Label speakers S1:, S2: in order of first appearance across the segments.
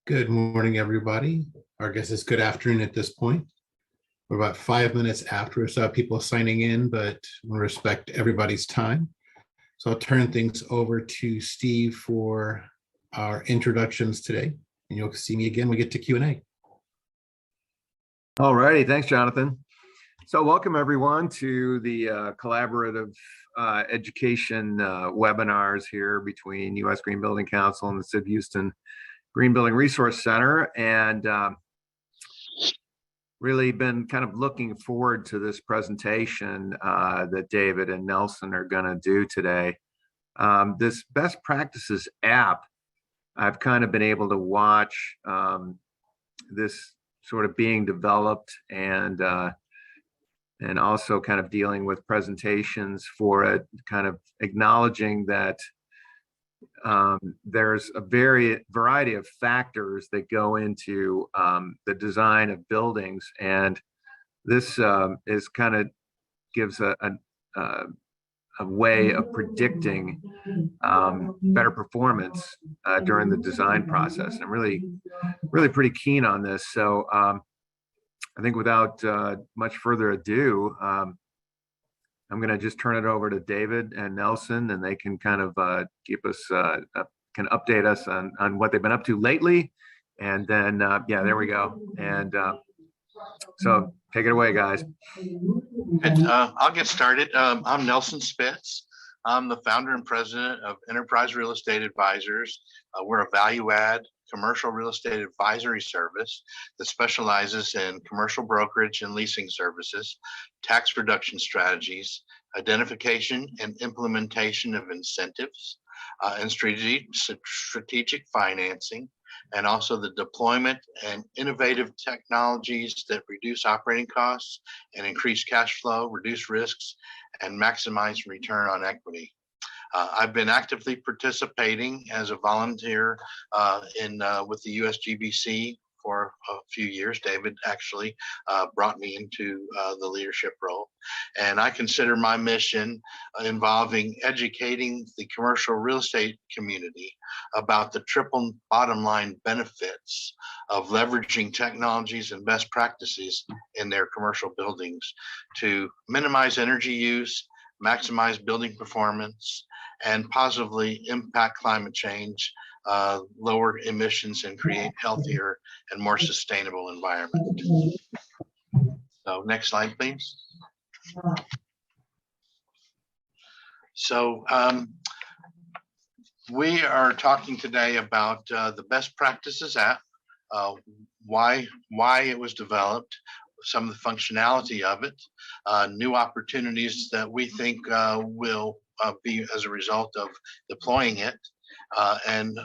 S1: Good morning, everybody. Our guess is good afternoon at this point. We're about 5 minutes after, so people signing in, but we respect everybody's time. So I'll turn things over to Steve for our introductions today. And you'll see me again when we get to Q&A.
S2: All righty, thanks, Jonathan. So welcome everyone to the collaborative education webinars here between U.S. Green Building Council and the City of Houston Green Building Resource Center, and really been kind of looking forward to this presentation that David and Nelson are going to do today. This Best Practices app, I've kind of been able to watch this sort of being developed and also kind of dealing with presentations for it, kind of acknowledging that there's a variety of factors that go into the design of buildings, and this is kind of gives a way of predicting better performance during the design process. And I'm really pretty keen on this. So I think without much further ado, I'm going to just turn it over to David and Nelson, and they can kind of keep us, can update us on what they've been up to lately. And then, yeah, there we go. And so take it away, guys.
S3: I'll get started. I'm Nelson Spitz. I'm the founder and president of Enterprise Real Estate Advisors. We're a value-add commercial real estate advisory service that specializes in commercial brokerage and leasing services, tax reduction strategies, identification and implementation of incentives, and strategic financing, and also the deployment and innovative technologies that reduce operating costs and increase cash flow, reduce risks, and maximize return on equity. I've been actively participating as a volunteer with the USGBC for a few years. David actually brought me into the leadership role. And I consider my mission involving educating the commercial real estate community about the triple bottom line benefits of leveraging technologies and best practices in their commercial buildings to minimize energy use, maximize building performance, and positively impact climate change, lower emissions, and create healthier and more sustainable environment. So next slide, please. So we are talking today about the Best Practices app, why it was developed, some of the functionality of it, new opportunities that we think will be as a result of deploying it, and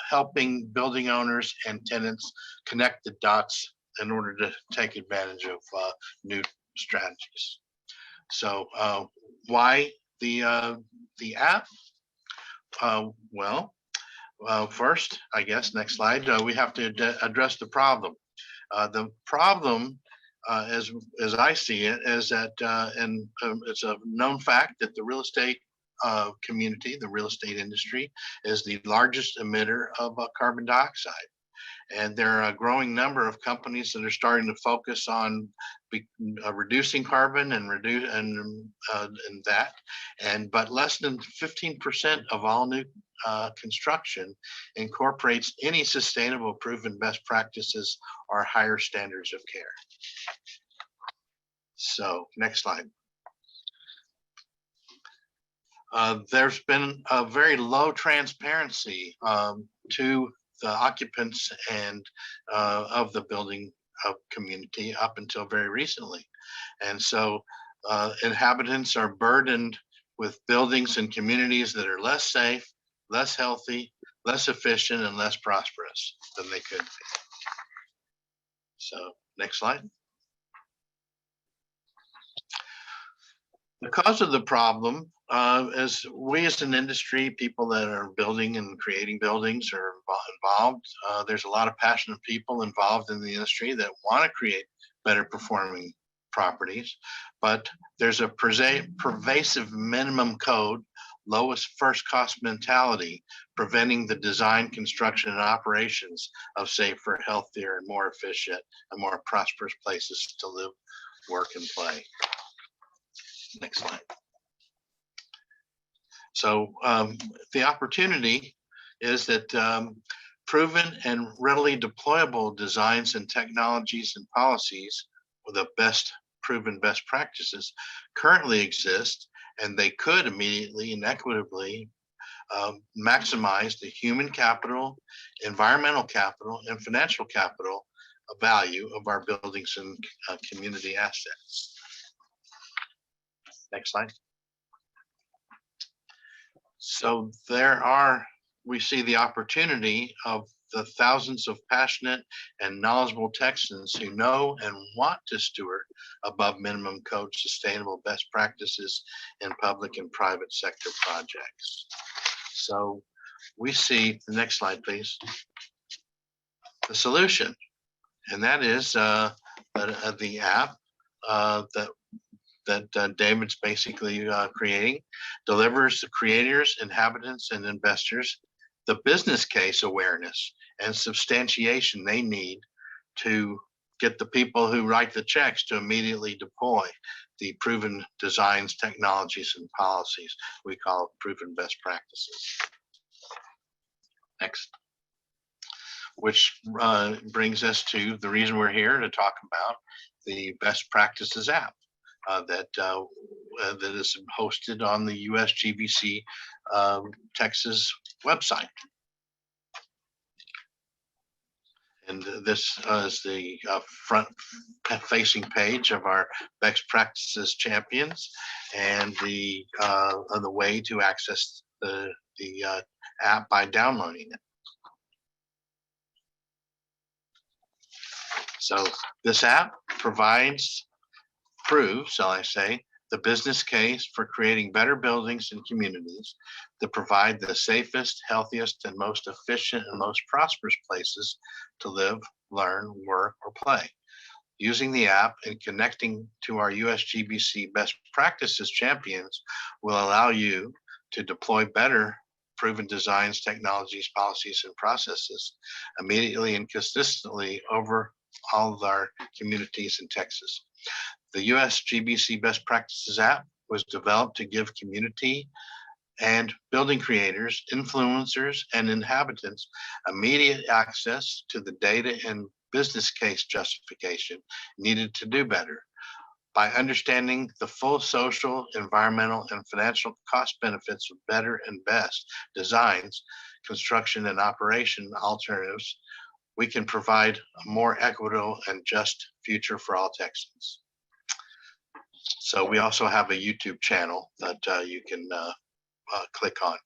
S3: helping building owners and tenants connect the dots in order to take advantage of new strategies. So why the app? First, I guess, next slide, we have to address the problem. The problem, as I see it, is that, and it's a known fact that the real estate community, the real estate industry, is the largest emitter of carbon dioxide. And there are a growing number of companies that are starting to focus on reducing carbon and but less than 15% of all new construction incorporates any sustainable proven best practices or higher standards of care. So next slide. There's been a very low transparency to the occupants and of the building community up until very recently. And so inhabitants are burdened with buildings and communities that are less safe, less healthy, less efficient, and less prosperous than they could be. So next slide. The cause of the problem is we as an industry, people that are building and creating buildings are involved. There's a lot of passionate people involved in the industry that want to create better performing properties, but there's a pervasive minimum code lowest first cost mentality, preventing the design, construction, and operations of safer, healthier, and more efficient and more prosperous places to live, work, and play. Next slide. So the opportunity is that proven and readily deployable designs and technologies and policies with the proven best practices currently exist, and they could immediately and equitably maximize the human capital, environmental capital, and financial capital value of our buildings and community assets. Next slide. So we see the opportunity of the thousands of passionate and knowledgeable Texans who know and want to steward above minimum code sustainable best practices in public and private sector projects. So we see, the next slide, please, the solution, and that is the app that David's basically creating, delivers the creators, inhabitants, and investors the business case awareness and substantiation they need to get the people who write the checks to immediately deploy the proven designs, technologies, and policies we call proven best practices. Next. Which brings us to the reason we're here, to talk about the best practices app that is hosted on the USGBC Texas website. And this is the front-facing page of our best practices champions, and the way to access the app by downloading it. So this app proves, shall I say, the business case for creating better buildings and communities that provide the safest, healthiest, and most efficient and most prosperous places to live, learn, work, or play. Using the app and connecting to our USGBC best practices champions will allow you to deploy better proven designs, technologies, policies, and processes immediately and consistently over all of our communities in Texas. The USGBC Best Practices app was developed to give community and building creators, influencers, and inhabitants immediate access to the data and business case justification needed to do better. By understanding the full social, environmental, and financial cost benefits of better and best designs, construction, and operation alternatives, we can provide a more equitable and just future for all Texans. So we also have a YouTube channel that you can click on.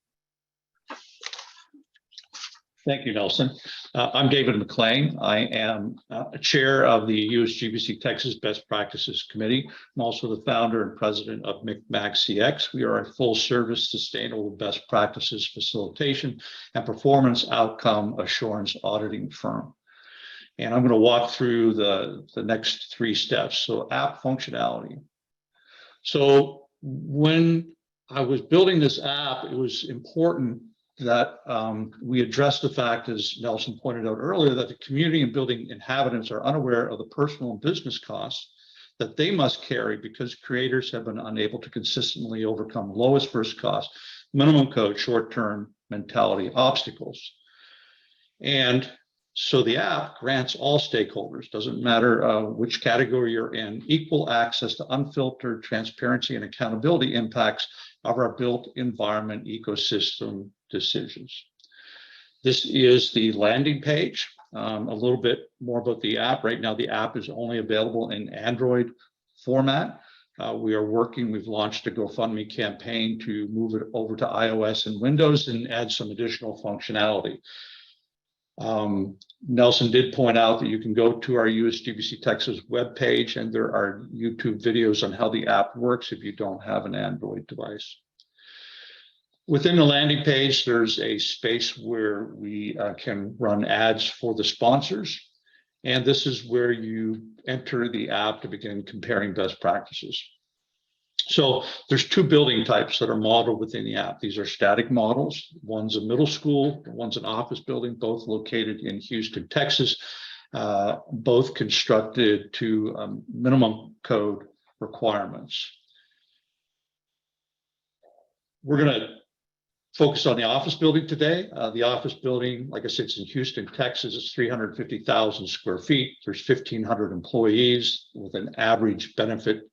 S4: Thank you, Nelson. I'm David McLean. I am chair of the USGBC Texas Best Practices Committee. I'm also the founder and president of McMax CX. We are a full-service sustainable best practices facilitation and performance outcome assurance auditing firm. And I'm going to walk through the next 3 steps. So app functionality. So when I was building this app, it was important that we address the fact, as Nelson pointed out earlier, that the community and building inhabitants are unaware of the personal and business costs that they must carry because creators have been unable to consistently overcome lowest first cost, minimum code, short-term mentality obstacles. And so the app grants all stakeholders, doesn't matter which category you're in, equal access to unfiltered transparency and accountability impacts of our built environment ecosystem decisions. This is the landing page. A little bit more about the app. Right now, the app is only available in Android format. We've launched a GoFundMe campaign to move it over to iOS and Windows and add some additional functionality. Nelson did point out that you can go to our USGBC Texas webpage, and there are YouTube videos on how the app works if you don't have an Android device. Within the landing page, there's a space where we can run ads for the sponsors. And this is where you enter the app to begin comparing best practices. So there's two building types that are modeled within the app. These are static models. One's a middle school, one's an office building, both located in Houston, Texas, both constructed to minimum code requirements. We're going to focus on the office building today. The office building, like I said, it's in Houston, Texas. It's 350,000 square feet. There's 1,500 employees with an average benefit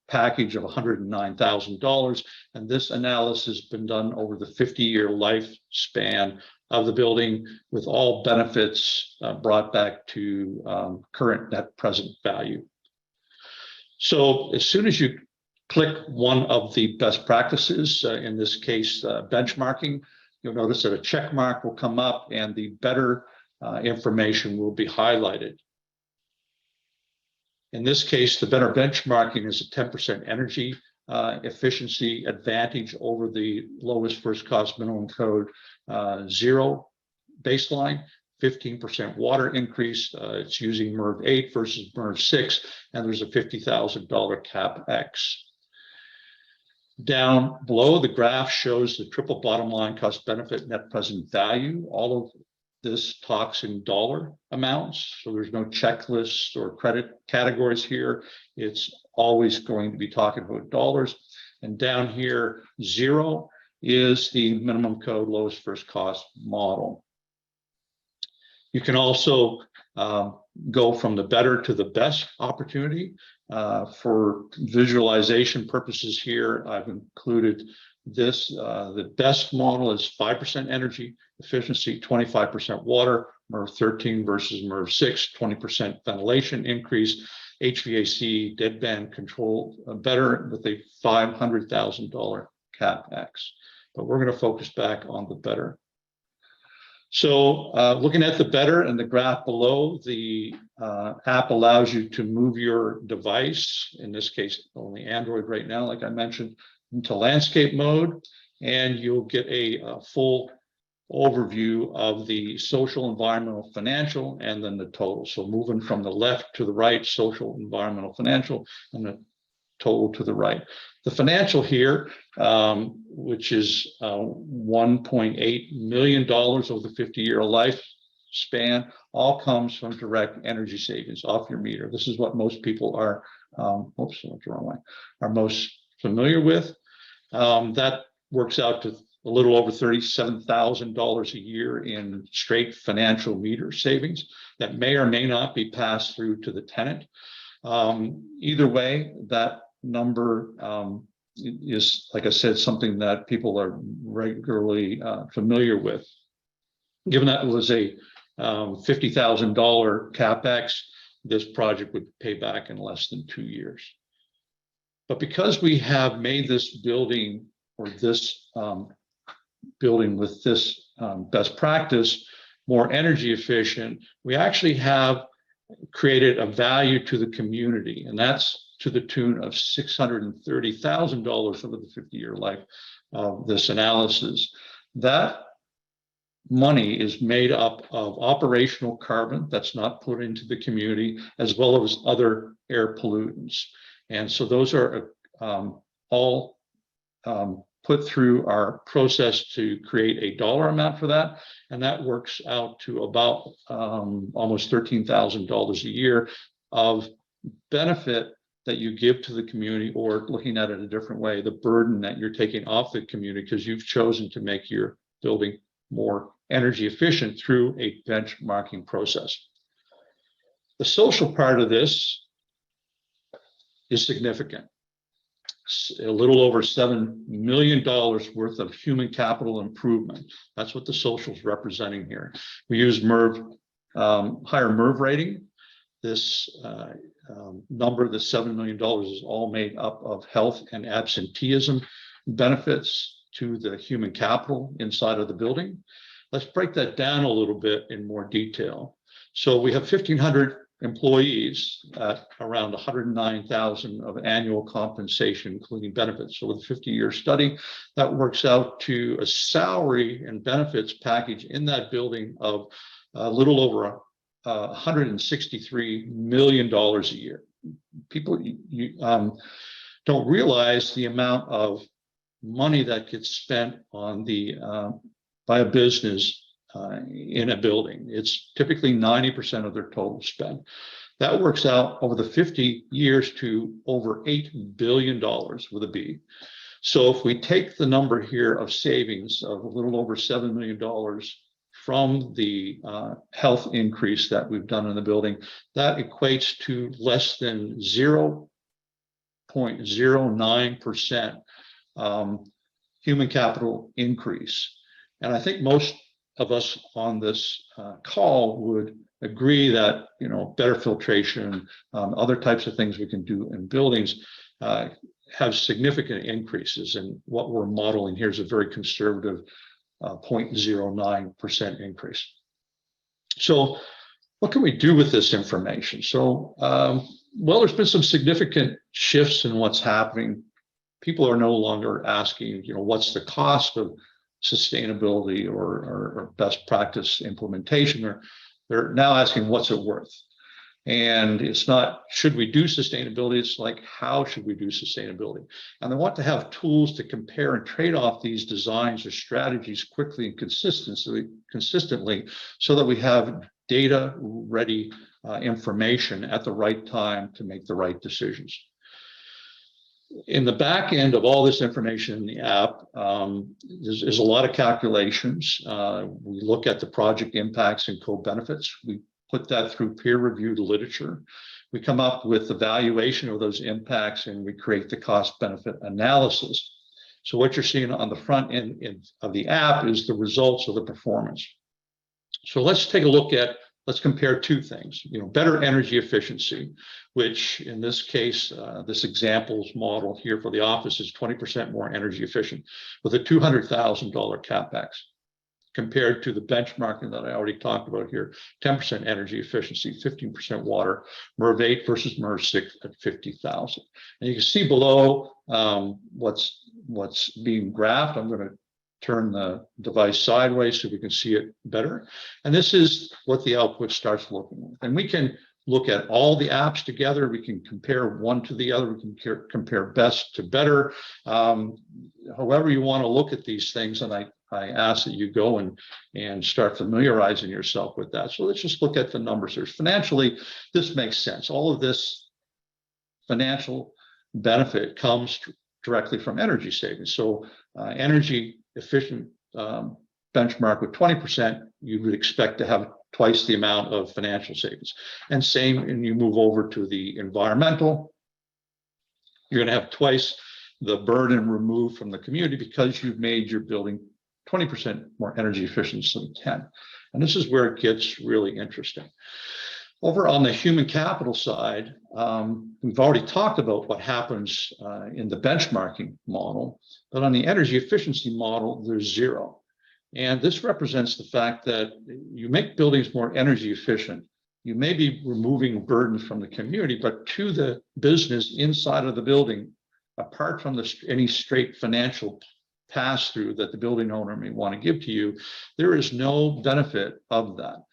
S4: package of $109,000. And this analysis has been done over the 50-year lifespan of the building, with all benefits brought back to current net present value. So as soon as you click one of the best practices, in this case, benchmarking, you'll notice that a check mark will come up and the better information will be highlighted. In this case, the better benchmarking is a 10% energy efficiency advantage over the lowest first cost minimum code 0 baseline, 15% water increase. It's using MERV 8 versus MERV 6, and there's a $50,000 CapEx. Down below, the graph shows the triple bottom line cost benefit net present value. All of this talks in dollar amounts, so there's no checklist or credit categories here. It's always going to be talking about dollars. And down here, 0 is the minimum code lowest first cost model. You can also go from the better to the best opportunity. For visualization purposes here, I've included this. The best model is 5% energy efficiency, 25% water, MERV 13 versus MERV 6, 20% ventilation increase, HVAC, deadband control better with a $500,000 CapEx. But we're going to focus back on the better. So looking at the better and the graph below, the app allows you to move your device, in this case only Android right now, like I mentioned, into landscape mode, and you'll get a full overview of the social, environmental, financial, and then the total. So moving from the left to the right, social, environmental, financial, and the total to the right. The financial here, which is $1.8 million over the 50-year lifespan, all comes from direct energy savings off your meter. This is what most people are, oops, I went the wrong way, are most familiar with. That works out to a little over $37,000 a year in straight financial meter savings that may or may not be passed through to the tenant. Either way, that number is, like I said, something that people are regularly familiar with. Given that it was a $50,000 CapEx, this project would pay back in less than 2 years. But because we have made this building, or this building with this best practice more energy efficient, we actually have created a value to the community, and that's to the tune of $630,000 over the 50-year life of this analysis. That money is made up of operational carbon that's not put into the community, as well as other air pollutants. And so those are all put through our process to create a dollar amount for that. And that works out to about almost $13,000 a year of benefit that you give to the community, or looking at it a different way, the burden that you're taking off the community because you've chosen to make your building more energy efficient through a benchmarking process. The social part of this is significant. A little over $7 million worth of human capital improvement. That's what the social is representing here. We use MERV, higher MERV rating. This number, the $7 million, is all made up of health and absenteeism benefits to the human capital inside of the building. Let's break that down a little bit in more detail. So we have 1,500 employees at around $109,000 of annual compensation, including benefits. So with a 50-year study, that works out to a salary and benefits package in that building of a little over $163 million a year. People don't don't realize the amount of money that gets spent on the by a business in a building. It's typically 90% of their total spend. That works out over the 50 years to over $8 billion with a B. So if we take the number here of savings of a little over $7 million from the health increase that we've done in the building, that equates to less than 0.09% human capital increase. And I think most of us on this call would agree that, you know, better filtration, other types of things we can do in buildings have significant increases. And what we're modeling here is a very conservative 0.09% increase. So what can we do with this information? So, well, there's been some significant shifts in what's happening. People are no longer asking, you know, what's the cost of sustainability or best practice implementation, or they're now asking what's it worth. And it's not, should we do sustainability? It's like, how should we do sustainability? And they want to have tools to compare and trade off these designs or strategies quickly and consistently so that we have data ready information at the right time to make the right decisions. In the back end of all this information in the app, there's a lot of calculations. We look at the project impacts and co-benefits. We put that through peer-reviewed literature. We come up with evaluation of those impacts, and we create the cost-benefit analysis. So what you're seeing on the front end of the app is the results of the performance. So let's take a look at, let's compare two things, you know, better energy efficiency, which in this case, this examples model here for the office is 20% more energy efficient with a $200,000 CapEx, compared to the benchmarking that I already talked about here, 10% energy efficiency, 15% water, MERV 8 versus MERV 6 at 50,000. And you can see below what's being graphed. I'm going to turn the device sideways so we can see it better. And this is what the output starts looking like. And we can look at all the apps together. We can compare one to the other. We can compare best to better. However you want to look at these things, and I ask that you go and start familiarizing yourself with that. So let's just look at the numbers here. Financially, this makes sense. All of this financial benefit comes directly from energy savings. So energy efficient benchmark with 20%, you would expect to have twice the amount of financial savings. And same when you move over to the environmental, you're going to have twice the burden removed from the community because you've made your building 20% more energy efficient than 10. And this is where it gets really interesting. Over on the human capital side, we've already talked about what happens in the benchmarking model, but on the energy efficiency model, there's zero. And this represents the fact that you make buildings more energy efficient. You may be removing burdens from the community, but to the business inside of the building, apart from any straight financial pass-through that the building owner may want to give to you, there is no benefit of that.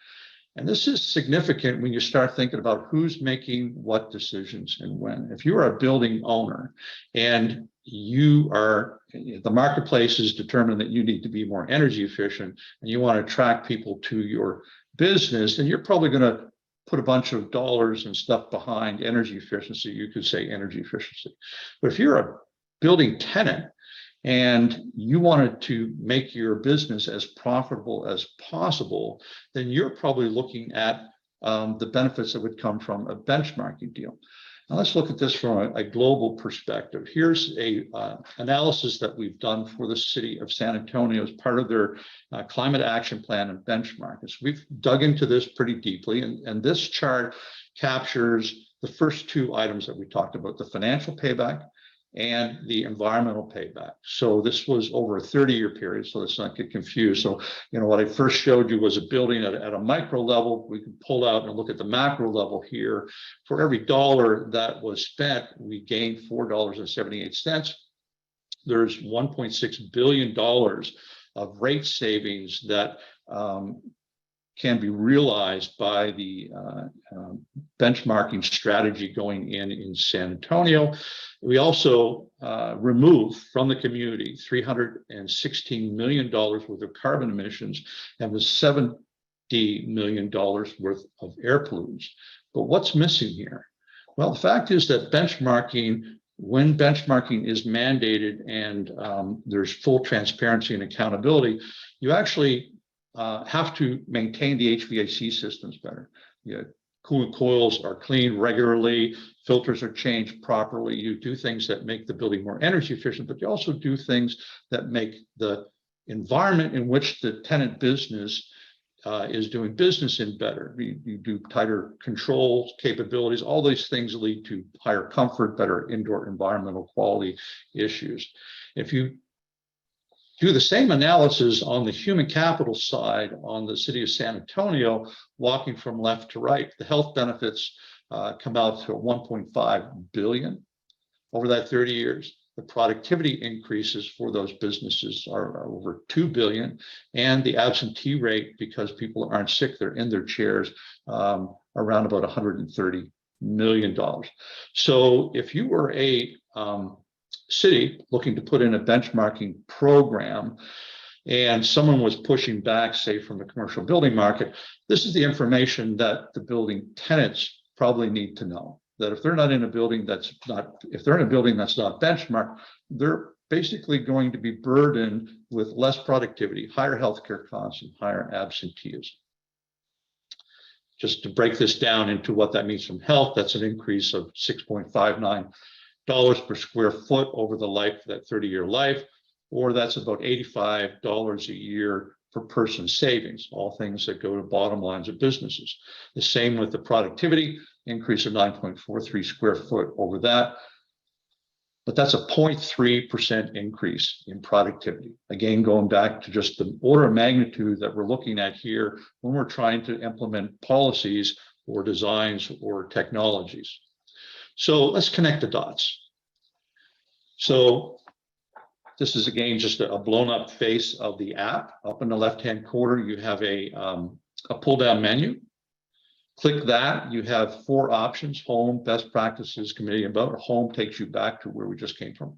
S4: And this is significant when you start thinking about who's making what decisions and when. If you're a building owner and the marketplace is determined that you need to be more energy efficient and you want to attract people to your business, then you're probably going to put a bunch of dollars and stuff behind energy efficiency. You could say energy efficiency. But if you're a building tenant and you wanted to make your business as profitable as possible, then you're probably looking at the benefits that would come from a benchmarking deal. Now let's look at this from a global perspective. Here's a analysis that we've done for the city of San Antonio as part of their climate action plan and benchmarking. So we've dug into this pretty deeply, and this chart captures the first two items that we talked about, the financial payback and the environmental payback. So this was over a 30-year period, so let's not get confused. So, you know, what I first showed you was a building at a micro level. We can pull out and look at the macro level here. For every dollar that was spent, we gained $4.78. There's $1.6 billion of rate savings that can be realized by the benchmarking strategy going in San Antonio. We also remove from the community $316 million worth of carbon emissions and the $70 million worth of air pollutants. But what's missing here? Well, the fact is that when benchmarking is mandated and there's full transparency and accountability, you actually have to maintain the HVAC systems better. Coolant coils are cleaned regularly, filters are changed properly. You do things that make the building more energy efficient, but you also do things that make the environment in which the tenant business is doing business in better. You do tighter controls, capabilities, all these things lead to higher comfort, better indoor environmental quality issues. If you do the same analysis on the human capital side on the city of San Antonio, walking from left to right, the health benefits come out to 1.5 billion over that 30 years. The productivity increases for those businesses are over 2 billion, and the absentee rate, because people aren't sick, they're in their chairs, around about $130 million. So if you were a city looking to put in a benchmarking program and someone was pushing back, say from the commercial building market, this is the information that the building tenants probably need to know. That if they're not in a building that's not, if they're in a building that's not benchmarked, they're basically going to be burdened with less productivity, higher healthcare costs, and higher absenteeism. Just to break this down into what that means from health, that's an increase of $6.59 per square foot over the life, that 30-year life, or that's about $85 a year per person savings, all things that go to bottom lines of businesses. The same with the productivity, increase of 9.43 square foot over that. But that's a 0.3% increase in productivity. Again, going back to just the order of magnitude that we're looking at here when we're trying to implement policies or designs or technologies. So let's connect the dots. So this is again just a blown up face of the app. Up in the left-hand corner, you have a pull-down menu. Click that, you have 4 options: home, best practices, committee, and vote. Home takes you back to where we just came from.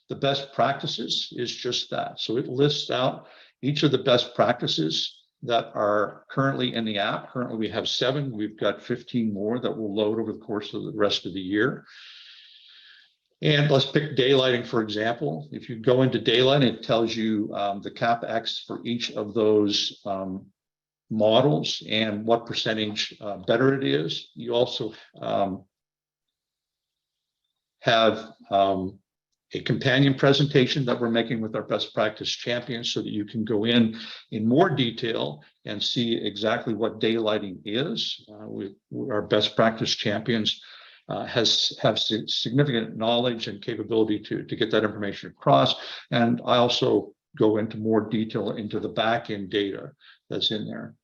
S4: The best practices is just that. So it lists out each of the best practices that are currently in the app. Currently we have 7, we've got 15 more that will load over the course of the rest of the year. And let's pick daylighting, for example. If you go into daylight, it tells you the CapEx for each of those models and what percentage better it is. You also have a companion presentation that we're making with our best practice champions so that you can go in more detail and see exactly what daylighting is. Our best practice champions have significant knowledge and capability to get that information across. And I also go into more detail into the back-end data that's in there.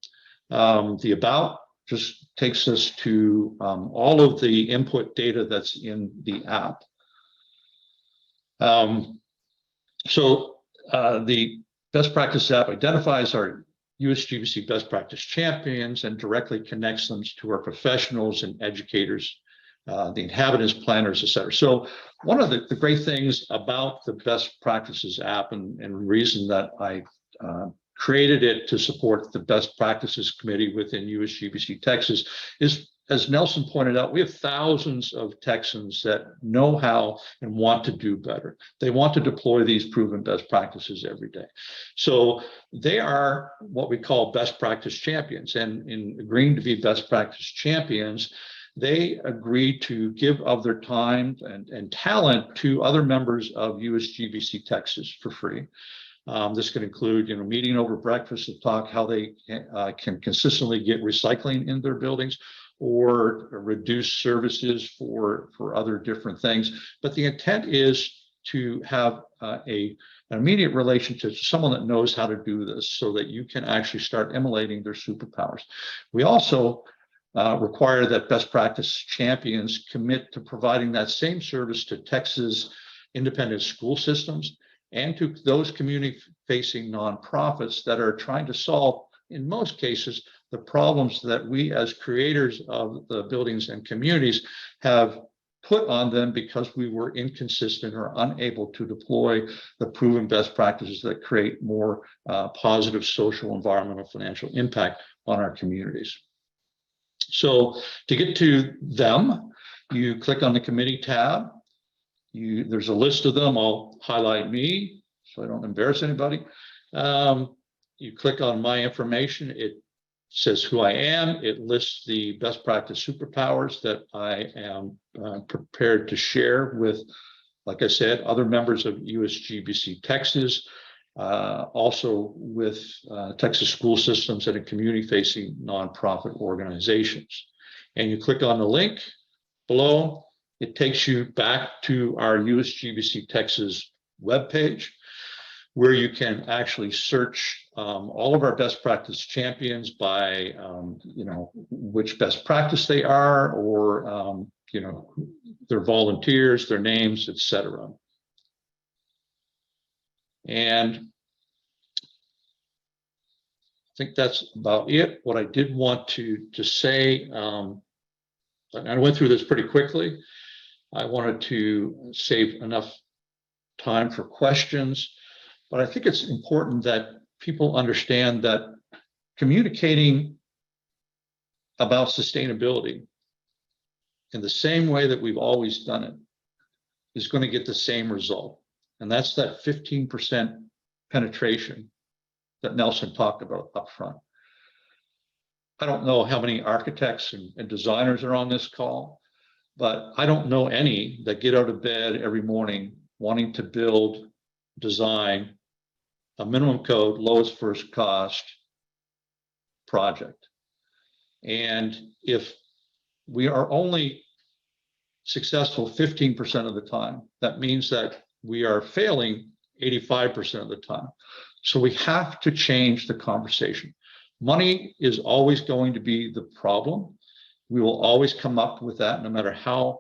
S4: The about just takes us to all of the input data that's in the app. So the best practice app identifies our USGBC best practice champions and directly connects them to our professionals and educators, the inhabitants, planners, et cetera. So one of the great things about the best practices app and reason that I created it to support the best practices committee within USGBC Texas is, as Nelson pointed out, we have thousands of Texans that know how and want to do better. They want to deploy these proven best practices every day. So they are what we call best practice champions. And in agreeing to be best practice champions, they agree to give of their time and talent to other members of USGBC Texas for free. This could include, meeting over breakfast to talk how they can consistently get recycling in their buildings, or reduce services for other different things. But the intent is to have an immediate relationship to someone that knows how to do this so that you can actually start emulating their superpowers. We also require that best practice champions commit to providing that same service to Texas independent school systems and to those community-facing nonprofits that are trying to solve, in most cases, the problems that we as creators of the buildings and communities have put on them because we were inconsistent or unable to deploy the proven best practices that create more positive social, environmental, financial impact on our communities. So to get to them, you click on the committee tab. There's a list of them. I'll highlight me so I don't embarrass anybody. You click on my information. It says who I am. It lists the best practice superpowers that I am prepared to share with, like I said, other members of USGBC Texas, also with Texas school systems and community-facing nonprofit organizations. And you click on the link below. It takes you back to our USGBC Texas webpage, where you can actually search all of our best practice champions by, which best practice they are, or, their volunteers, their names, etc. And I think that's about it. What I did want to say, I went through this pretty quickly. I wanted to save enough time for questions, but I think it's important that people understand that communicating about sustainability in the same way that we've always done it is going to get the same result. And that's that 15% penetration that Nelson talked about up front. I don't know how many architects and designers are on this call, but I don't know any that get out of bed every morning wanting to build, design a minimum code, lowest first cost project. And if we are only successful 15% of the time, that means that we are failing 85% of the time. So we have to change the conversation. Money is always going to be the problem. We will always come up with that, no matter how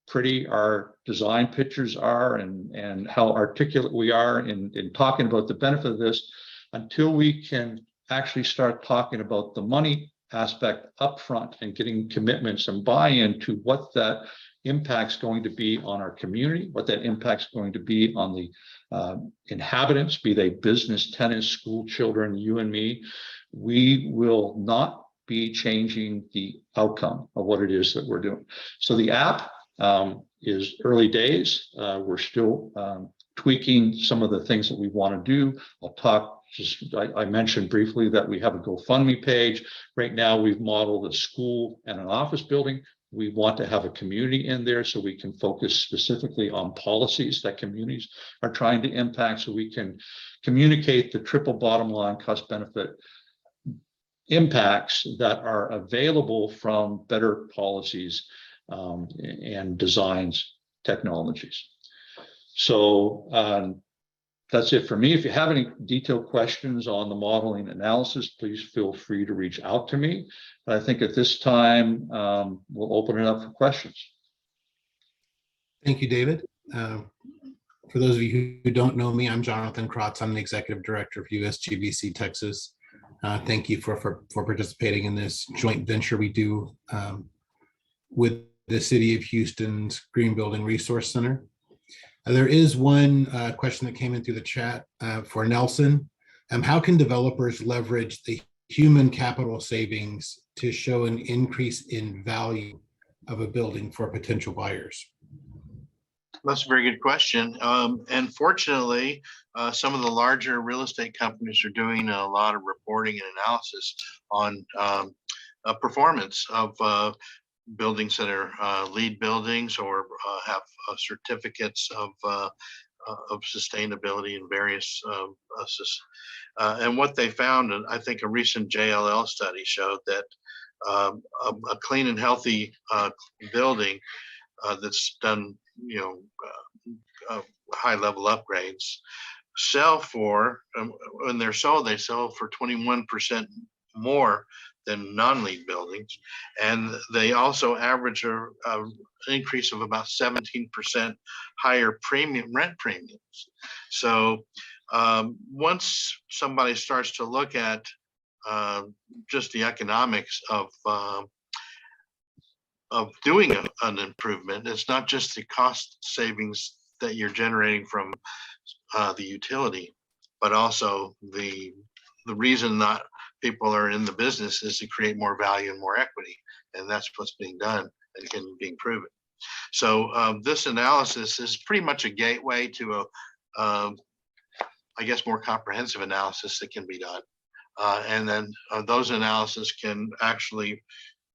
S4: pretty our design pictures are and how articulate we are in talking about the benefit of this, until we can actually start talking about the money aspect up front and getting commitments and buy-in to what that impact's going to be on our community, what that impact's going to be on the inhabitants, be they business, tenants, school children, you and me. We will not be changing the outcome of what it is that we're doing. So the app is early days. We're still tweaking some of the things that we want to do. I'll talk. I mentioned briefly that we have a GoFundMe page. Right now, we've modeled a school and an office building. We want to have a community in there so we can focus specifically on policies that communities are trying to impact, so we can communicate the triple bottom line cost benefit impacts that are available from better policies and designs technologies. So that's it for me. If you have any detailed questions on the modeling analysis, please feel free to reach out to me. But I think at this time, we'll open it up for questions.
S1: Thank you, David. For those of you who don't know me, I'm Jonathan Kratz. I'm the Executive Director of USGBC Texas. Thank you for participating in this joint venture we do with the City of Houston's Green Building Resource Center. There is one question that came in through the chat for Nelson. How can developers leverage the human capital savings to show an increase in value of a building for potential buyers?
S3: That's a very good question. And fortunately, some of the larger real estate companies are doing a lot of reporting and analysis on performance of buildings that are LEED buildings or have certificates of sustainability in various and what they found, and I think a recent JLL study showed that a clean and healthy building that's done, high level upgrades sell for, when they're sold, they sell for 21% more than non-LEED buildings, and they also average an increase of about 17% higher rent premiums. So once somebody starts to look at just the economics of doing an improvement. It's not just the cost savings that you're generating from the utility, but also the reason that people are in the business is to create more value and more equity, and that's what's being done and being proven. So this analysis is pretty much a gateway to I guess, more comprehensive analysis that can be done. And then those analysis can actually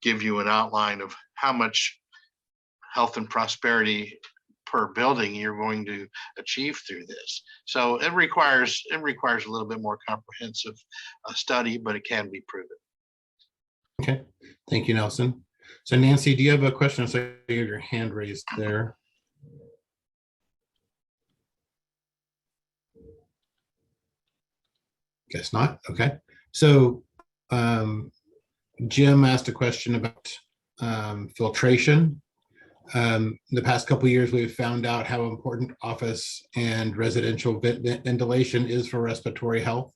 S3: give you an outline of how much health and prosperity per building you're going to achieve through this. So it requires a little bit more comprehensive study, but it can be proven.
S1: Okay, thank you, Nelson. So Nancy, do you have a question? So you have your hand raised there. Guess not. Okay. So Jim asked a question about filtration. The past couple of years, we've found out how important office and residential ventilation is for respiratory health.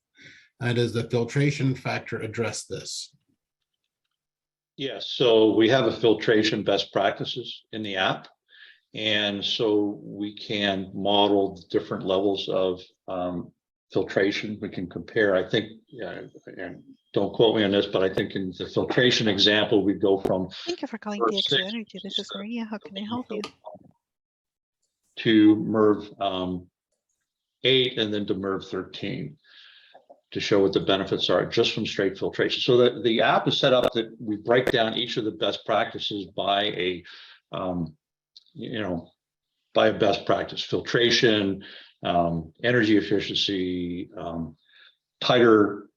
S1: Does the filtration factor address this?
S4: Yes, so we have a filtration best practices in the app. And so we can model the different levels of filtration. We can compare, I think, and don't quote me on this, but I think in the filtration example, we go from
S5: Thank you for calling DXU Energy. This is Maria. How can I help you?
S4: to MERV 8 and then to MERV 13 to show what the benefits are just from straight filtration. So that the app is set up that we break down each of the best practices by a by a best practice: filtration, energy efficiency, tighter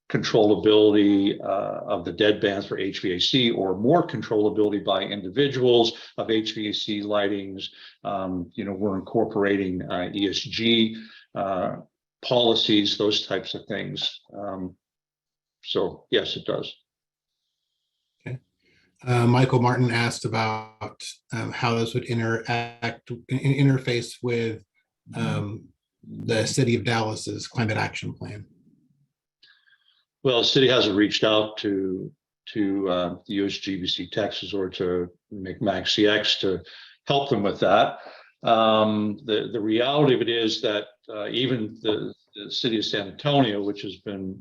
S4: controllability of the dead bands for HVAC, or more controllability by individuals of HVAC lightings. We're incorporating ESG policies, those types of things. So yes, it does.
S1: Okay. Michael Martin asked about how this would interface with the City of Dallas's climate action plan.
S4: Well, the city hasn't reached out to the USGBC Texas or to MCMAC-CX to help them with that. The reality of it is that even the city of San Antonio, which has been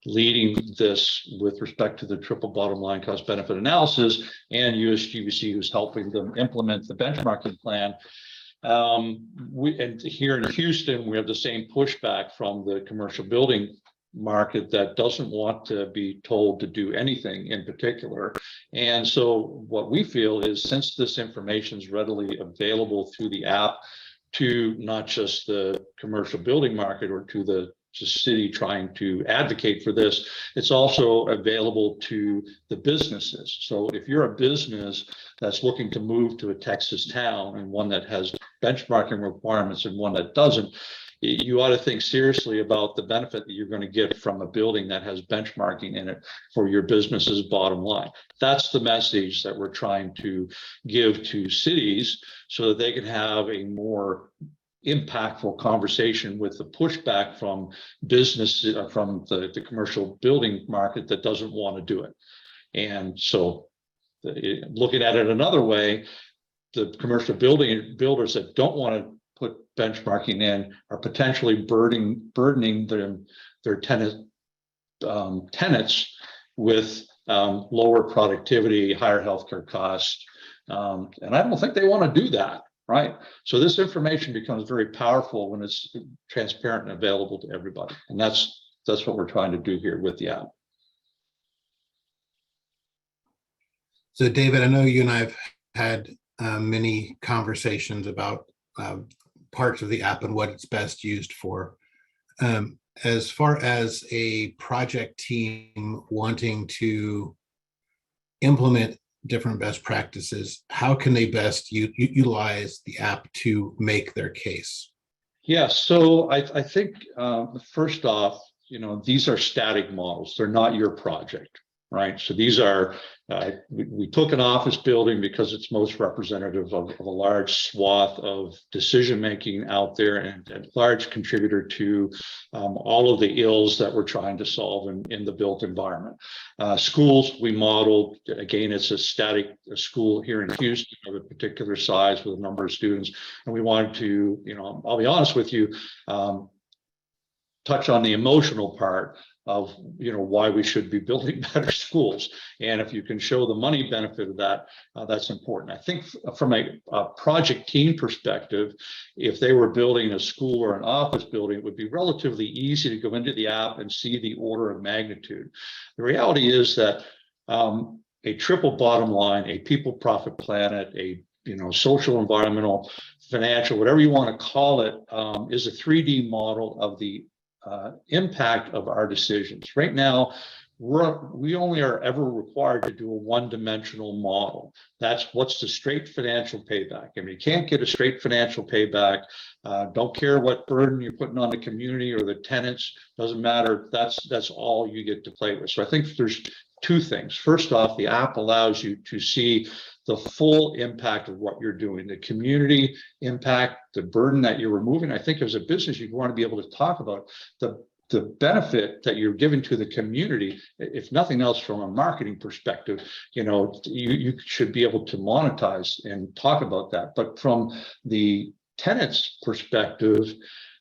S4: leading this with respect to the triple bottom line cost benefit analysis, and USGBC, who's helping them implement the benchmarking plan. And here in Houston, we have the same pushback from the commercial building market that doesn't want to be told to do anything in particular. And so what we feel is, since this information is readily available through the app to not just the commercial building market or to the city trying to advocate for this, it's also available to the businesses. So if you're a business that's looking to move to a Texas town, and one that has benchmarking requirements and one that doesn't, you ought to think seriously about the benefit that you're going to get from a building that has benchmarking in it for your business's bottom line. That's the message that we're trying to give to cities so that they can have a more impactful conversation with the pushback from business, from the commercial building market that doesn't want to do it. And so looking at it another way, the commercial builders that don't want to put benchmarking in are potentially burdening their tenants with lower productivity, higher healthcare costs, and I don't think they want to do that, right? So this information becomes very powerful when it's transparent and available to everybody, and that's what we're trying to do here with the app.
S1: So David, I know you and I have had many conversations about parts of the app and what it's best used for. As far as a project team wanting to implement different best practices, how can they best utilize the app to make their case?
S4: Yeah, so I think first off, these are static models. They're not your project, right? So these are, we took an office building because it's most representative of a large swath of decision-making out there, and a large contributor to all of the ills that we're trying to solve in the built environment. Schools, we modeled, again, it's a static school here in Houston of a particular size with a number of students. And we wanted to, I'll be honest with you, touch on the emotional part of why we should be building better schools, and if you can show the money benefit of that, that's important. I think from a project team perspective, if they were building a school or an office building, it would be relatively easy to go into the app and see the order of magnitude. The reality is that a triple bottom line, a people, profit, planet, a social, environmental, financial, whatever you want to call it, is a 3D model of the impact of our decisions. Right now, we only are ever required to do a one-dimensional model. That's what's the straight financial payback. I mean, you can't get a straight financial payback. Don't care what burden you're putting on the community or the tenants, doesn't matter. That's all you get to play with. So I think there's two things. First off, the app allows you to see the full impact of what you're doing, the community impact, the burden that you're removing. I think as a business, you want to be able to talk about the benefit that you're giving to the community. If nothing else, from a marketing perspective, you should be able to monetize and talk about that. But from the tenant's perspective,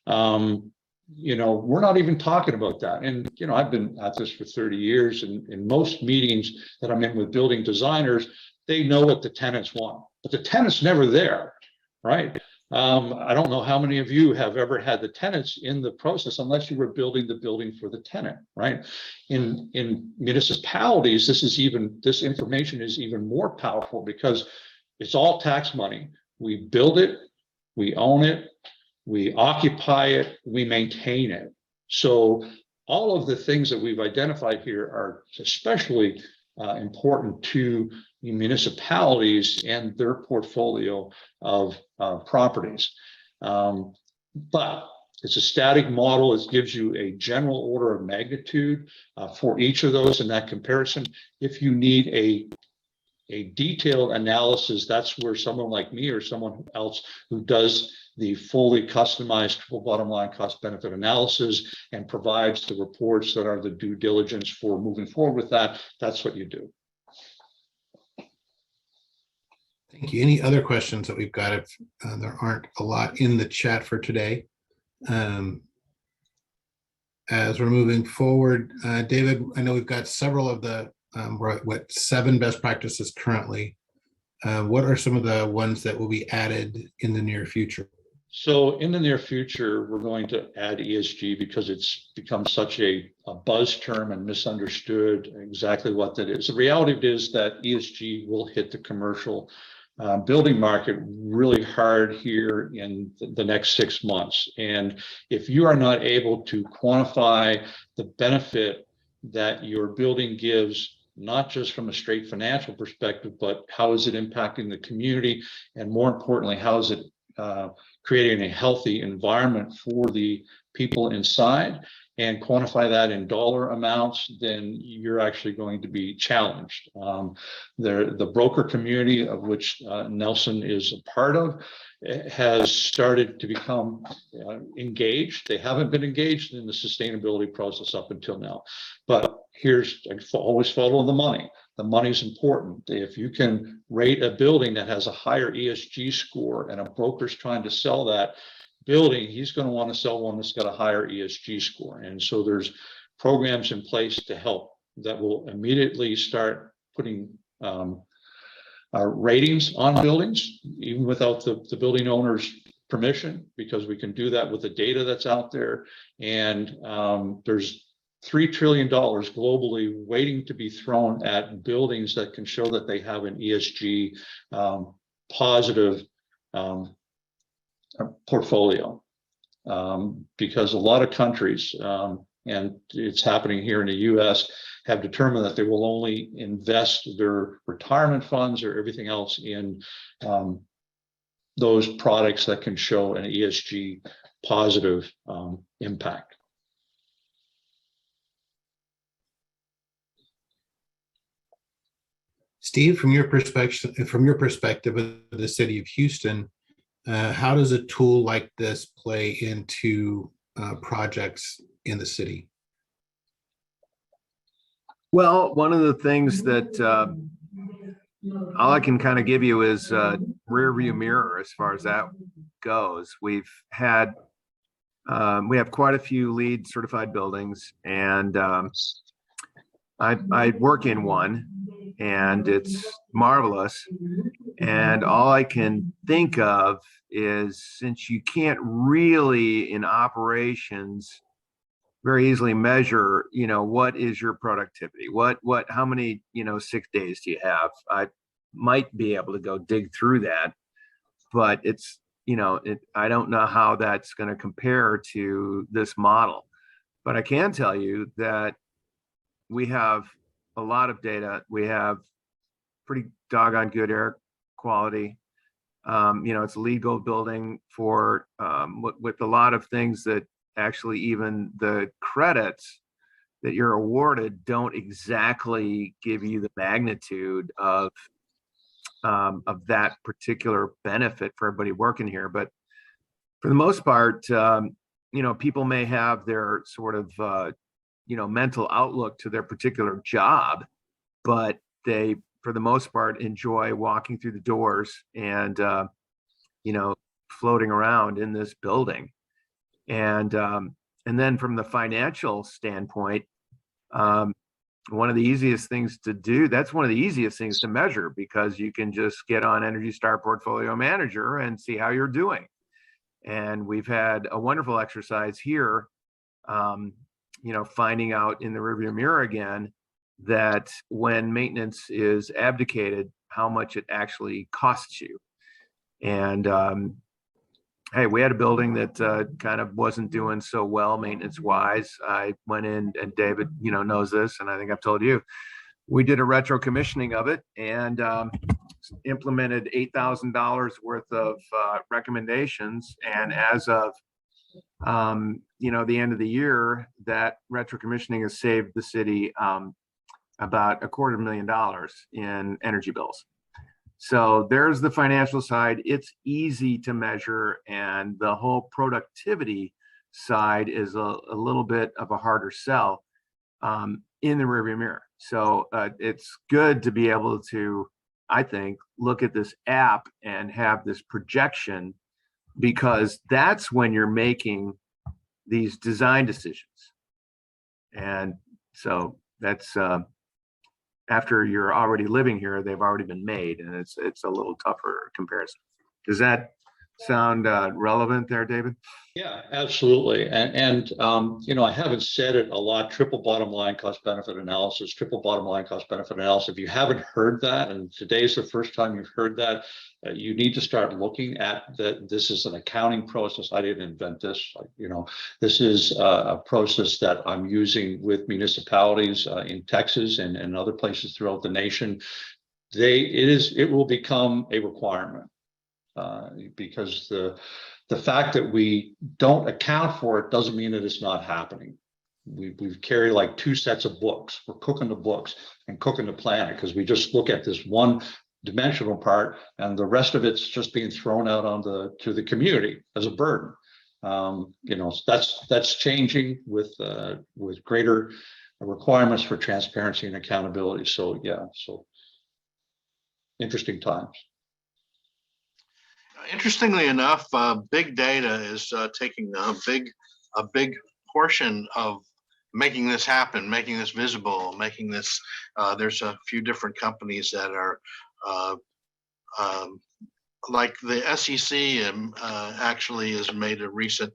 S4: we're not even talking about that. And, I've been at this for 30 years, and in most meetings that I'm in with building designers, they know what the tenants want, but the tenant's never there, right? I don't know how many of you have ever had the tenants in the process, unless you were building the building for the tenant, right? In municipalities, this information is even more powerful because it's all tax money. We build it, we own it, we occupy it, we maintain it. So all of the things that we've identified here are especially important to municipalities and their portfolio of properties. But it's a static model. It gives you a general order of magnitude for each of those in that comparison. If you need a detailed analysis, that's where someone like me or someone else who does the fully customized full bottom line cost benefit analysis and provides the reports that are the due diligence for moving forward with that, that's what you do.
S1: Thank you. Any other questions that we've got? If there aren't a lot in the chat for today. As we're moving forward, David, I know we've got several of the, we're at 7 best practices currently. What are some of the ones that will be added in the near future?
S4: So in the near future, we're going to add ESG because it's become such a buzz term and misunderstood exactly what that is. The reality is that ESG will hit the commercial building market really hard here in the next 6 months. And if you are not able to quantify the benefit that your building gives, not just from a straight financial perspective, but how is it impacting the community? And more importantly, how is it creating a healthy environment for the people inside, and quantify that in dollar amounts, then you're actually going to be challenged. The broker community, of which Nelson is a part of, has started to become engaged. They haven't been engaged in the sustainability process up until now. But always follow the money. The money's important. If you can rate a building that has a higher ESG score and a broker's trying to sell that building, he's going to want to sell one that's got a higher ESG score. And so there's programs in place to help that will immediately start putting ratings on buildings, even without the building owner's permission, because we can do that with the data that's out there. And there's $3 trillion globally waiting to be thrown at buildings that can show that they have an ESG positive portfolio, because a lot of countries, and it's happening here in the US, have determined that they will only invest their retirement funds or everything else in those products that can show an ESG positive impact.
S1: Steve, from your perspective of the city of Houston, how does a tool like this play into projects in the city?
S2: Well, one of the things that all I can kind of give you is rear view mirror as far as that goes. We have quite a few LEED certified buildings, and I work in one, and it's marvelous. And all I can think of is, since you can't really in operations very easily measure, what is your productivity? How many, sick days do you have? I might be able to go dig through that, but it's, I don't know how that's going to compare to this model. But I can tell you that we have a lot of data. We have pretty doggone good air quality. It's a LEED Gold building for with a lot of things that actually even the credits that you're awarded don't exactly give you the magnitude of that particular benefit for everybody working here. But for the most part, people may have their sort of mental outlook to their particular job, but they, for the most part, enjoy walking through the doors and floating around in this building. And then from the financial standpoint, one of the easiest things to do, that's one of the easiest things to measure, because you can just get on Energy Star Portfolio Manager and see how you're doing. And we've had a wonderful exercise here, finding out in the rearview mirror again that when maintenance is abdicated, how much it actually costs you. And hey, we had a building that kind of wasn't doing so well maintenance wise. I went in, and David, knows this, and I think I've told you, we did a retro commissioning of it and implemented $8,000 worth of recommendations. And as of the end of the year, that retro commissioning has saved the city about $250,000 in energy bills. So there's the financial side. It's easy to measure, and the whole productivity side is a little bit of a harder sell in the rearview mirror. So it's good to be able to, I think, look at this app and have this projection, because that's when you're making these design decisions. And so that's after you're already living here, they've already been made, and it's a little tougher comparison. Does that sound relevant there, David?
S4: Yeah, absolutely. And I haven't said it a lot, triple bottom line cost benefit analysis, triple bottom line cost benefit analysis. If you haven't heard that, and today's the first time you've heard that, you need to start looking at that. This is an accounting process. I didn't invent this. This is a process that I'm using with municipalities in Texas and other places throughout the nation. It will become a requirement because the fact that we don't account for it doesn't mean that it's not happening. We carry like two sets of books. We're cooking the books and cooking the planet, because we just look at this one dimensional part, and the rest of it's just being thrown out to the community as a burden. That's changing with greater requirements for transparency and accountability. So interesting times.
S3: Interestingly enough, big data is taking a big portion of making this happen, making this visible, making this. There's a few different companies that are like the SEC actually has made a recent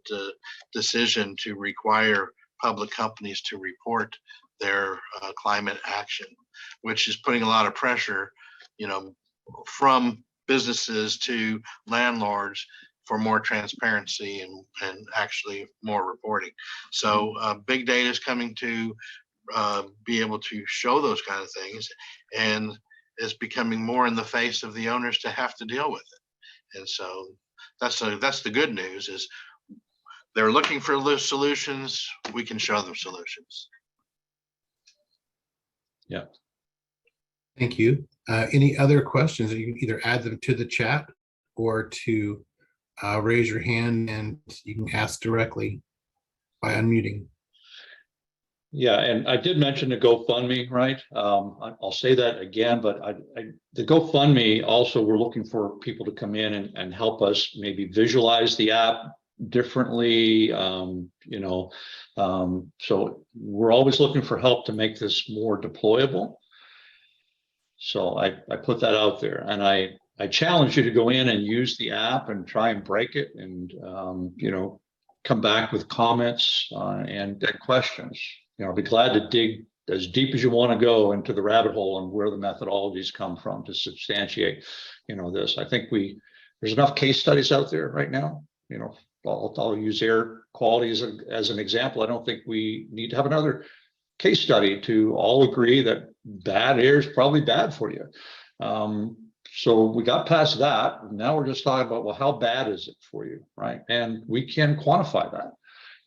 S3: decision to require public companies to report their climate action, which is putting a lot of pressure, from businesses to landlords for more transparency and actually more reporting. So big data is coming to be able to show those kind of things, and it's becoming more in the face of the owners to have to deal with it. And so that's the good news, is they're looking for those solutions. We can show them solutions.
S4: Yeah.
S1: Thank you. Any other questions? You can either add them to the chat or to raise your hand and you can ask directly by unmuting.
S4: Yeah, and I did mention the GoFundMe, right? I'll say that again, but the GoFundMe also, we're looking for people to come in and help us maybe visualize the app differently. So we're always looking for help to make this more deployable. So I put that out there, and I challenge you to go in and use the app and try and break it, and come back with comments and questions. I'll be glad to dig as deep as you want to go into the rabbit hole and where the methodologies come from to substantiate, this. I think there's enough case studies out there right now. I'll use air quality as an example. I don't think we need to have another case study to all agree that bad air is probably bad for you. So we got past that. Now we're just talking about, well, how bad is it for you, right? And we can quantify that.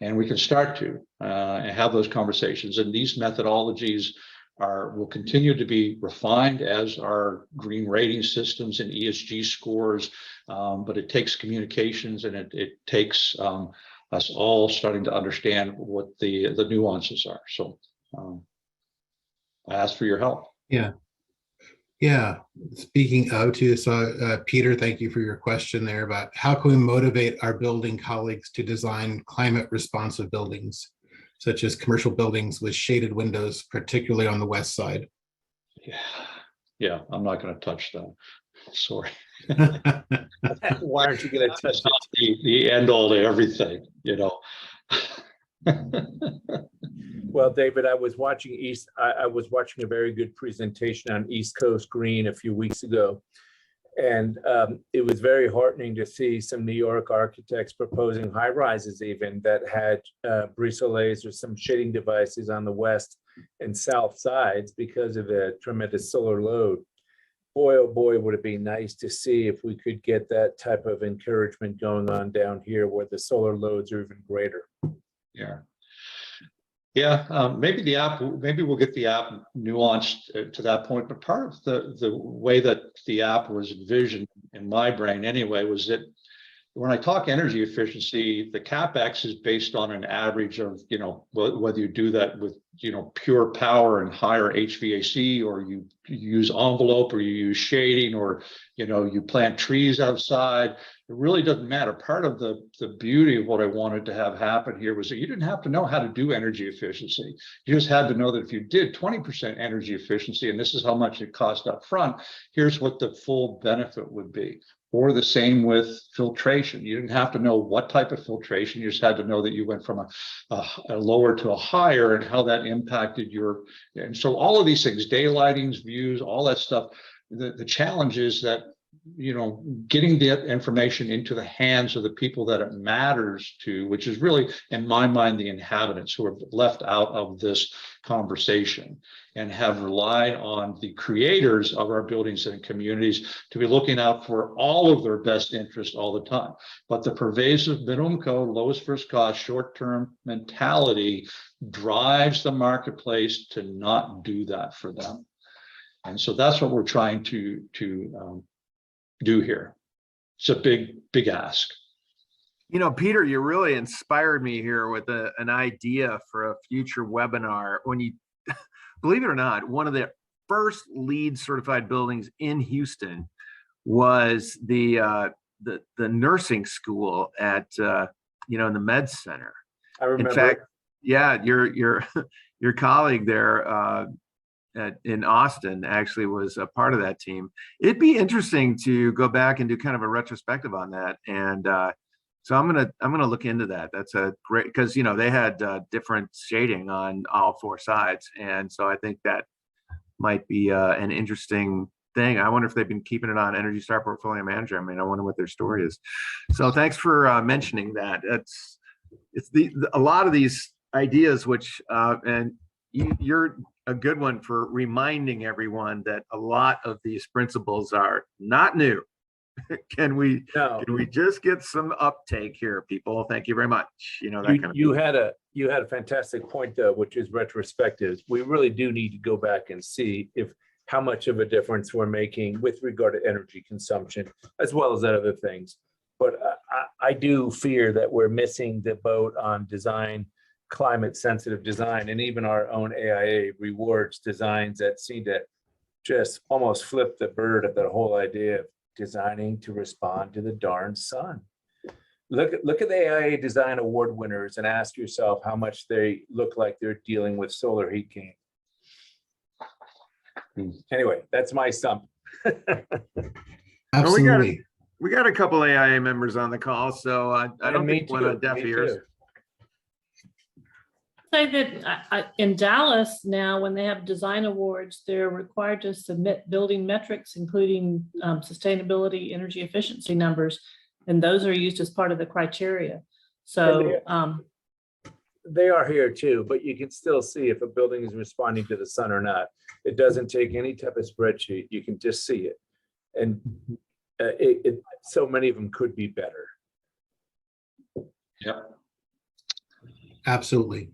S4: And we can start to and have those conversations. And these methodologies will continue to be refined as our green rating systems and ESG scores. But it takes communications, and it takes us all starting to understand what the nuances are. So I ask for your help.
S1: Yeah. Speaking of too, so Peter, thank you for your question there about how can we motivate our building colleagues to design climate responsive buildings, such as commercial buildings with shaded windows, particularly on the west side.
S4: Yeah, I'm not going to touch that. Sorry.
S6: Why aren't you going to touch it?
S4: The end all to everything,
S6: Well, David, I was watching a very good presentation on East Coast Green a few weeks ago. And it was very heartening to see some New York architects proposing high rises even that had brise-soleils or some shading devices on the west and south sides because of the tremendous solar load. Boy, oh boy, would it be nice to see if we could get that type of encouragement going on down here where the solar loads are even greater. Maybe we'll get the app nuanced to that point. But part of the way that the app was envisioned in my brain anyway was that when I talk energy efficiency, the CapEx is based on an average of, whether you do that with, pure power and higher HVAC, or you use envelope, or you use shading, or, you plant trees outside. It really doesn't matter. Part of the beauty of what I wanted to have happen here was that you didn't have to know how to do energy efficiency. You just had to know that if you did 20% energy efficiency, and this is how much it cost up front, here's what the full benefit would be. Or the same with filtration. You didn't have to know what type of filtration. You just had to know that you went from a lower to a higher and how that impacted your. And so all of these things, daylightings, views, all that stuff. The challenge is that, getting the information into the hands of the people that it matters to, which is really, in my mind, the inhabitants who are left out of this conversation and have relied on the creators of our buildings and communities to be looking out for all of their best interests all the time. But the pervasive minimum code, lowest first cost, short-term mentality drives the marketplace to not do that for them. And so that's what we're trying to do here. It's a big ask.
S2: Peter, you really inspired me here with an idea for a future webinar. When you, believe it or not, one of the first LEED certified buildings in Houston was the nursing school at in the Med Center.
S6: I remember.
S2: In fact, yeah, your colleague there in Austin actually was a part of that team. It'd be interesting to go back and do kind of a retrospective on that, and so I'm gonna look into that. That's a great, because they had different shading on all four sides, and so I think that might be an interesting thing. I wonder if they've been keeping it on Energy Star Portfolio Manager. I mean, I wonder what their story is. So thanks for mentioning that. It's a lot of these ideas, which and you're a good one for reminding everyone that a lot of these principles are not new. Can we just get some uptake here, people? Thank you very much. That kind of
S6: you had a fantastic point though, which is retrospective. We really do need to go back and see if
S7: how much of a difference we're making with regard to energy consumption, as well as other things. But I do fear that we're missing the boat on design, climate sensitive design, and even our own AIA rewards designs that seem to just almost flip the bird at the whole idea of designing to respond to the darn sun. Look at the AIA Design Award winners and ask yourself how much they look like they're dealing with solar heat gain. Anyway, that's my stump.
S1: Absolutely.
S2: We got a couple AIA members on the call, so I don't
S7: Me
S2: think one on
S7: too,
S2: deaf
S7: me
S2: ears.
S7: too.
S8: Say that in Dallas now, when they have design awards, they're required to submit building metrics, including sustainability, energy efficiency numbers, and those are used as part of the criteria. So
S7: They are here too, but you can still see if a building is responding to the sun or not. It doesn't take any type of spreadsheet. You can just see it. And so many of them could be better.
S6: Yep.
S1: Absolutely.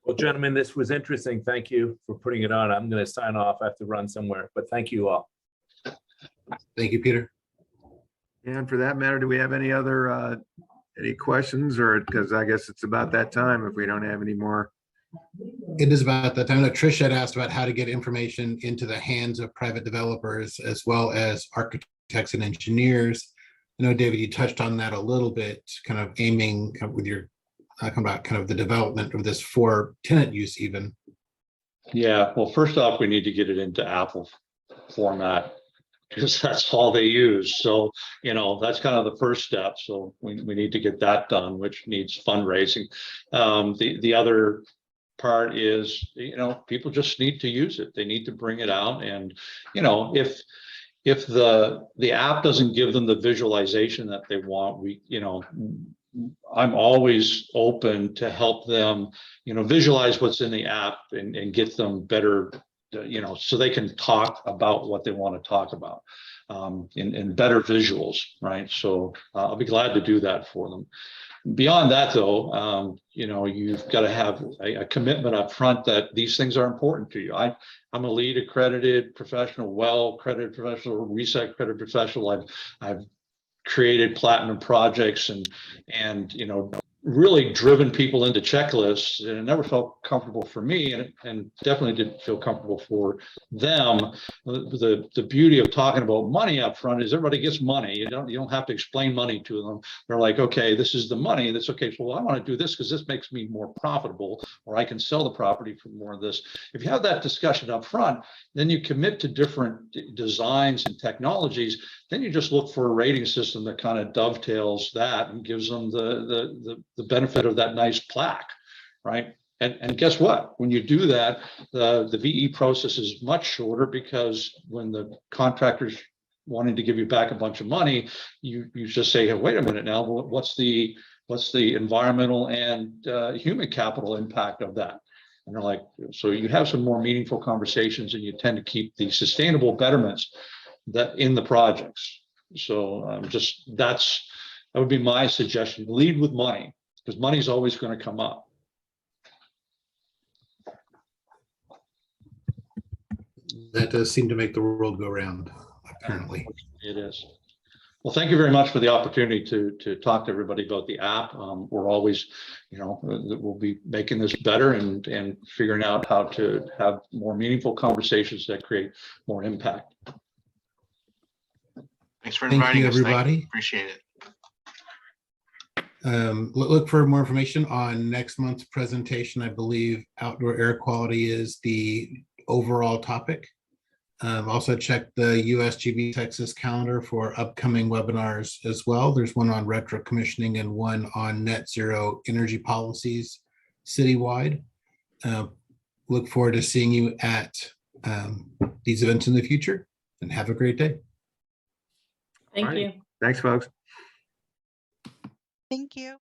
S7: Well, gentlemen, this was interesting. Thank you for putting it on. I'm going to sign off. I have to run somewhere, but thank you all.
S1: Thank you, Peter.
S2: And for that matter, do we have any other any questions, or because I guess it's about that time if we don't have any more.
S1: It is about that time that Trish had asked about how to get information into the hands of private developers as well as architects and engineers. I know, David, you touched on that a little bit, kind of aiming with your about kind of the development of this for tenant use even.
S6: Yeah, well, first off, we need to get it into Apple format because that's all they use. So, that's kind of the first step. So we need to get that done, which needs fundraising. The other part is, people just need to use it. They need to bring it out. And, if the app doesn't give them the visualization that they want, I'm always open to help them, visualize what's in the app and get them better, so they can talk about what they want to talk about in better visuals, right? So I'll be glad to do that for them. Beyond that, though, you've got to have a commitment up front that these things are important to you. I'm a LEED accredited professional, well accredited professional, reset accredited professional. I've created platinum projects and really driven people into checklists, and it never felt comfortable for me, and definitely didn't feel comfortable for them. The beauty of talking about money up front is everybody gets money. You don't have to explain money to them. They're like, okay, this is the money. That's okay. So, well, I want to do this because this makes me more profitable, or I can sell the property for more of this. If you have that discussion up front, then you commit to different designs and technologies. Then you just look for a rating system that kind of dovetails that and gives them the benefit of that nice plaque, right? And guess what? When you do that, the VE process is much shorter, because when the contractor's wanting to give you back a bunch of money, you just say, hey, wait a minute now, what's the environmental and human capital impact of that? And they're like, so you have some more meaningful conversations, and you tend to keep the sustainable betterments that in the projects. So that would be my suggestion. Lead with money, because money is always going to come up.
S1: That does seem to make the world go round, apparently.
S6: It is. Well, thank you very much for the opportunity to talk to everybody about the app. We're always, we'll be making this better and figuring out how to have more meaningful conversations that create more impact.
S3: Thanks for
S1: Thank
S3: inviting
S1: you,
S3: us. Thank you.
S1: everybody.
S3: Appreciate it.
S1: Look for more information on next month's presentation. I believe outdoor air quality is the overall topic. Also check the USGBC Texas calendar for upcoming webinars as well. There's one on retro commissioning and one on net zero energy policies citywide. Look forward to seeing you at these events in the future, and have a great day.
S8: Thank
S2: All right.
S8: you.
S2: Thanks, folks.
S5: Thank you.